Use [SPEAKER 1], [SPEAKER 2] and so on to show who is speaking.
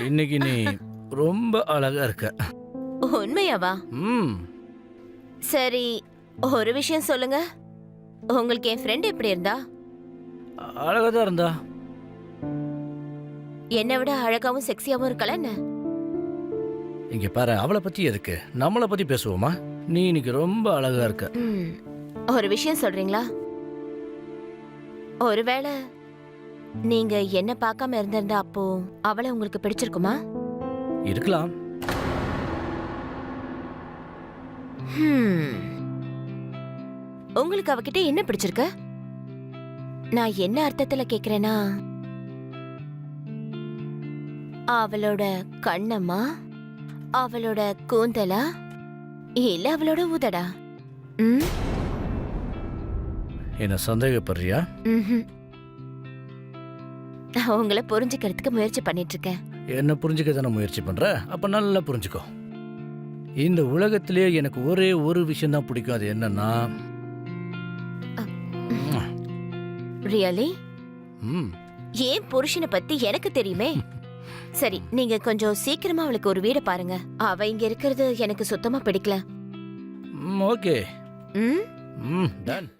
[SPEAKER 1] இன்னைக்கு நீ ரொம்ப அழகா இருக்க.
[SPEAKER 2] உண்மையாவா?
[SPEAKER 1] ம்.
[SPEAKER 2] சரி, ஒரு விஷயம் சொல்லுங்க. உங்களுக்கு என் ஃப்ரெண்ட் எப்படி இருந்தா?
[SPEAKER 1] அழகா தான் இருந்தா.
[SPEAKER 2] என்னை விட அழகாவும் செக்ஸியாவும் இருக்கல என்ன?
[SPEAKER 1] இங்க பாரு, அவளை பத்தி எதுக்கு, நம்மளை பத்தி பேசுவோமா? நீ இன்னைக்கு ரொம்ப அழகா இருக்க.
[SPEAKER 2] ம், ஒரு விஷயம் சொல்றீங்களா? ஒருவேளை நீங்க என்ன பார்க்காம இருந்திருந்தா அப்போ அவளை உங்களுக்கு பிடிச்சிருக்குமா?
[SPEAKER 1] இருக்கலாம்.
[SPEAKER 2] ஹம். உங்களுக்கு அவகிட்ட என்ன பிடிச்சிருக்கு? நான் என்ன அர்த்தத்துல கேக்குறேன்னா, அவளோட கண்ணம்மா, அவளோட கூந்தலா, இல்ல அவளோட உதடா? ம்?
[SPEAKER 1] என்ன சந்தேகப்படுறியா?
[SPEAKER 2] ம்ஹும். உங்களை புரிஞ்சுக்கிறதுக்கு முயற்சி பண்ணிட்டு இருக்கேன்.
[SPEAKER 1] என்ன புரிஞ்சுக்க தானே முயற்சி பண்ற? அப்ப நல்லா புரிஞ்சுக்கோ. இந்த உலகத்திலேயே எனக்கு ஒரே ஒரு விஷயம் தான் பிடிக்கும். அது என்னன்னா,
[SPEAKER 2] ரியலி?
[SPEAKER 1] ம்,
[SPEAKER 2] ஏன் புருஷனை பத்தி எனக்கு தெரியுமே. சரி, நீங்க கொஞ்சம் சீக்கிரமா அவளுக்கு ஒரு வீடு பாருங்க. அவ இங்க இருக்கிறது எனக்கு சுத்தமா பிடிக்கல.
[SPEAKER 1] ஓகே.
[SPEAKER 2] ம்?
[SPEAKER 1] ம், டன்.